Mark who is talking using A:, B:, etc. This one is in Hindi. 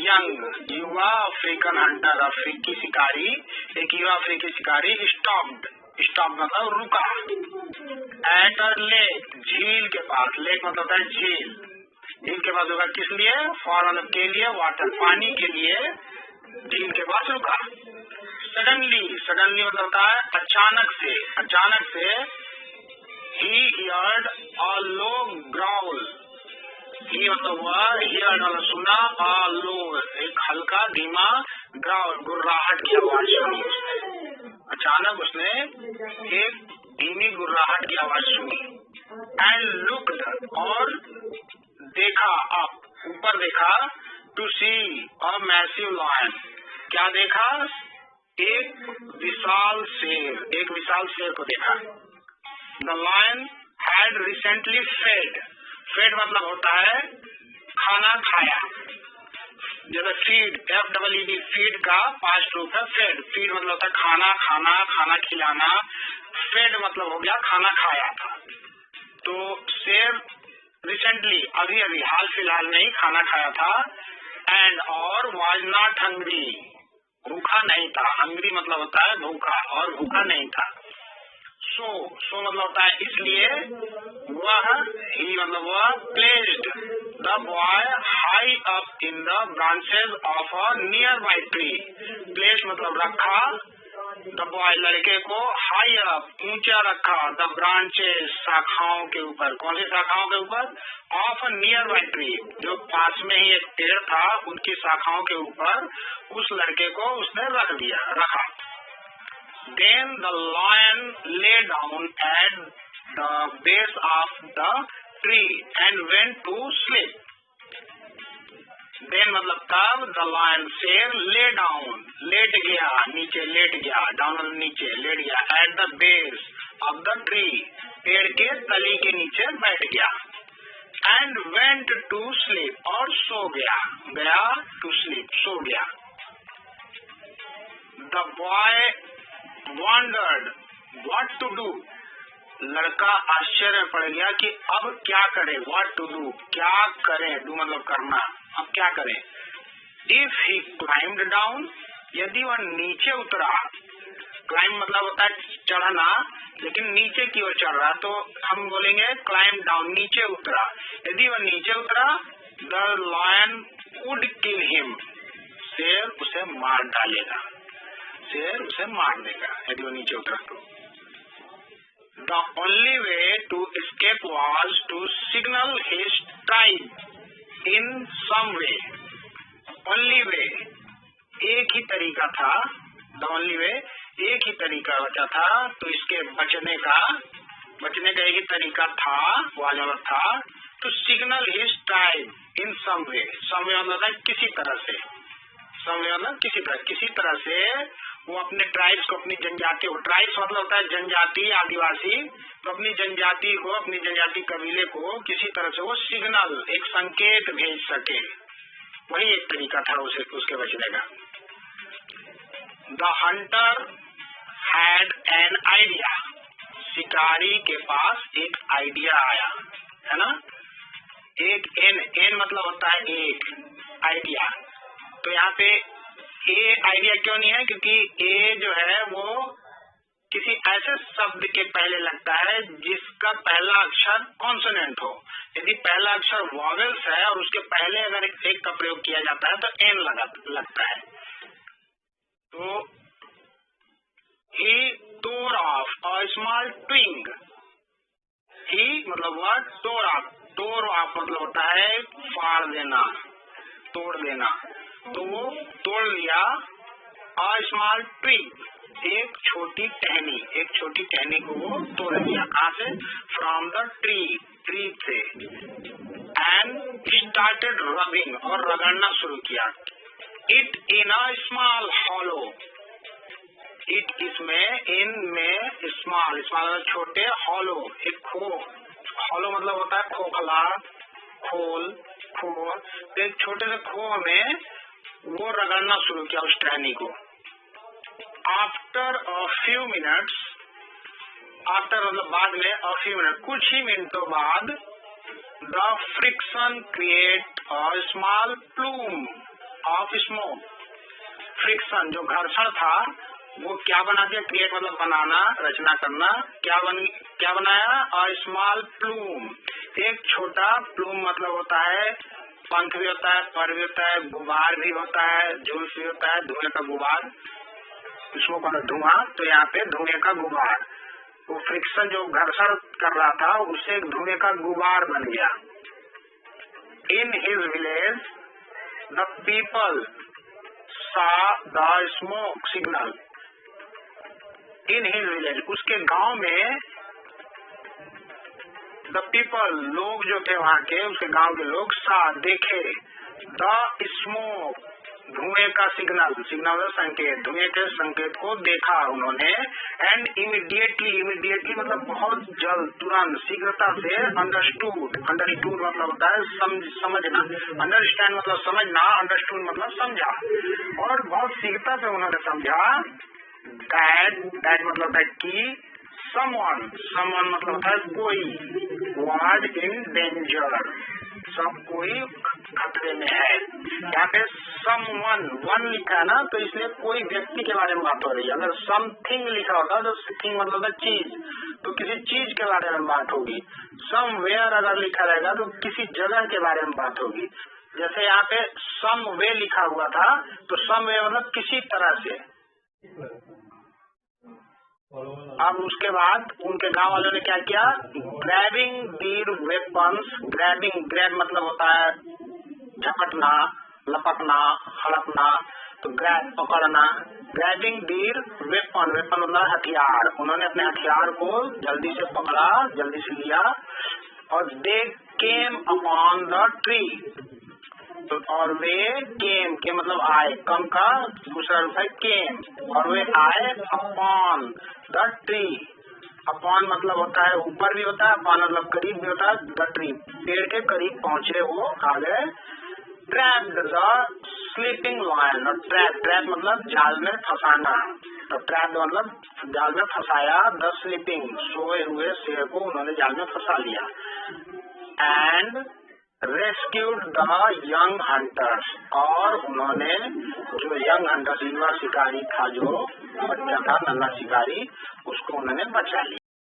A: यंग युवा अफ्रीकन हंटर, अफ्रीकी शिकारी, एक युवा अफ्रीकी शिकारी स्टॉप्ड मतलब रुका, एट अ लेक झील के पास, लेक मतलब होता है झील, झील के पास रुका किस लिए, फॉर मतलब के लिए, वाटर पानी के लिए झील के पास रुका। सडनली मतलब होता है अचानक से he heard a low growl, he मतलब हुआ heard मतलब सुना, a low एक हल्का धीमा, growl गुर्राहट की आवाज सुनी उसने, अचानक उसने एक धीमी गुर्राहट की आवाज सुनी। एंड लुक्ड और देखा, अप ऊपर देखा, to see a massive lion, क्या देखा, एक विशाल शेर को देखा। The lion had recently fed मतलब होता है खाना खाया, जैसे फीड FEED फीड का पास्ट रूप है फीड मतलब होता है खाना खिलाना, फेड मतलब हो गया खाना खाया था। तो शेर रिसेंटली अभी हाल फिलहाल में ही खाना खाया था। एंड और वाज नॉट हंग्री, भूखा नहीं था, हंग्री मतलब होता है भूखा, और भूखा नहीं था। सो मतलब होता है इसलिए, वह ही मतलब वह placed the boy high up in the branches of a near by tree, place मतलब रखा, द बॉय लड़के को, हाई अप ऊंचा रखा, द ब्रांचेस शाखाओं के ऊपर, कौन सी शाखाओं के ऊपर, of a near by tree, जो पास में ही एक पेड़ था उनकी शाखाओं के ऊपर उस लड़के को उसने रखा। Then the lion lay down at the base of the tree and went to sleep. Then मतलब तब the lion शेर lay down लेट गया, नीचे लेट गया, down नीचे लेट गया, at the base of the tree पेड़ के तली के नीचे बैठ गया, and went to sleep और सो गया to sleep सो गया। The boy wondered what to do, लड़का आश्चर्य में पड़ गया कि अब क्या करे, what to do क्या करे, do मतलब करना, अब क्या करे। If he climbed down, यदि वह नीचे उतरा, climb मतलब होता है चढ़ना, लेकिन नीचे की ओर चढ़ रहा तो हम बोलेंगे climb down, नीचे उतरा। यदि वह नीचे उतरा, the lion would kill him, शेर उसे मार डालेगा, शेर उसे मार देगा यदि वो नीचे उतरा तो। The only way to escape was to signal his tribe in some way. Only way एक ही तरीका था, the only way एक ही तरीका बचा था, तो इसके बचने का एक ही तरीका था, वाला था, to signal his tribe in some way मतलब है किसी तरह से, किसी तरह से वो अपने ट्राइब्स को, अपनी जनजाति को, ट्राइब्स मतलब होता है जनजाति, आदिवासी, तो अपनी जनजाति को, अपनी जनजाति कबीले को किसी तरह से वो सिग्नल, एक संकेत भेज सके, वही एक तरीका था उसके बचने का। The Hunter had an idea, शिकारी के पास एक आइडिया आया, है ना, एक एन मतलब होता है एक आइडिया, तो यहाँ पे ए आइडिया क्यों नहीं है, क्योंकि ए जो है वो किसी ऐसे शब्द के पहले लगता है जिसका पहला अक्षर कॉन्सोनेंट हो। यदि पहला अक्षर वॉवेल्स है और उसके पहले अगर एक का प्रयोग किया जाता है तो एन लगता है। तो ही tore off a small twig, ही मतलब वर्ड tore off मतलब होता है फाड़ देना, तोड़ देना, तो वो तोड़ लिया a small twig, एक छोटी टहनी को वो तोड़ लिया, कहाँ से, फ्रॉम द ट्री से, एंड स्टार्टेड रबिंग और रगड़ना शुरू किया, it in a small hollow, it इसमें, इन में, स्मॉल छोटे, हॉलो एक हॉलो मतलब होता है खोखला, खोल, एक छोटे से खो में वो रगड़ना शुरू किया उस टहनी को। After a few minutes, after मतलब बाद में, अ फ्यू मिनट कुछ ही मिनटों बाद, the friction create a small plume of smoke. Friction जो घर्षण था वो क्या बना दिया, क्रिएट मतलब बनाना, रचना करना। क्या बनाया, और स्मॉल प्लूम, एक छोटा प्लूम मतलब होता है पंख भी होता है, पर भी होता है, गुबार भी होता है, झुलस भी होता है, धुएं का गुबार, स्मोक धुआं, तो यहाँ पे धुएं का गुबार। वो फ्रिक्शन जो घर्षण कर रहा था उससे धुएं का गुबार बन गया। In his village the people saw the smoke signal। In his village, उसके गांव में, द पीपल लोग जो थे वहाँ के, उसके गांव के लोग सा देखे, द स्मोक धुएं का सिग्नल, सिग्नल संकेत, धुएं के संकेत को देखा उन्होंने। एंड इमीडिएटली मतलब बहुत जल्द, तुरंत, शीघ्रता से अंडरस्टूड मतलब होता है समझना, अंडरस्टैंड मतलब समझना, अंडरस्टूड मतलब समझा, और बहुत शीघ्रता से उन्होंने समझा दैट मतलब है कि समवन मतलब होता है कोई, वाज इन डेंजर, सब कोई खतरे में है। यहाँ पे समवन वन लिखा है ना, तो इसलिए कोई व्यक्ति के बारे में बात हो रही है। अगर समथिंग लिखा होता तो थिंग मतलब चीज, तो किसी चीज के बारे में बात होगी। समवेयर अगर लिखा रहेगा तो किसी जगह के बारे में बात होगी। जैसे यहाँ पे समवे लिखा हुआ था, तो समवे मतलब किसी तरह से। अब उसके बाद उनके गांव वालों ने क्या किया, ग्रैबिंग दीर वेपन्स, ग्रैब मतलब होता है झपटना, लपकना, हड़पना, तो ग्रैब पकड़ना। ग्रैबिंग दीर वेपन मतलब हथियार, उन्होंने अपने हथियार को जल्दी से पकड़ा, जल्दी से लिया, और दे केम अपॉन द ट्री, तो और वे केम के मतलब आए, कम का दूसरा रूप है केम, और वे आए अपॉन द ट्री। अपॉन मतलब होता है ऊपर भी होता है, अपॉन मतलब करीब भी होता है, द ट्री पेड़ के करीब पहुंचे वो आ गए। ट्रैप्ड द स्लीपिंग लायन, और ट्रैप मतलब जाल में फंसाना, तो ट्रैप मतलब जाल में फंसाया। द स्लीपिंग सोए हुए शेर को उन्होंने जाल में फंसा लिया। And rescued the young hunters, और उन्होंने जो यंग हंटर्स, युवा शिकारी था, जो बच्चा था नन्हा शिकारी, उसको उन्होंने बचा लिया।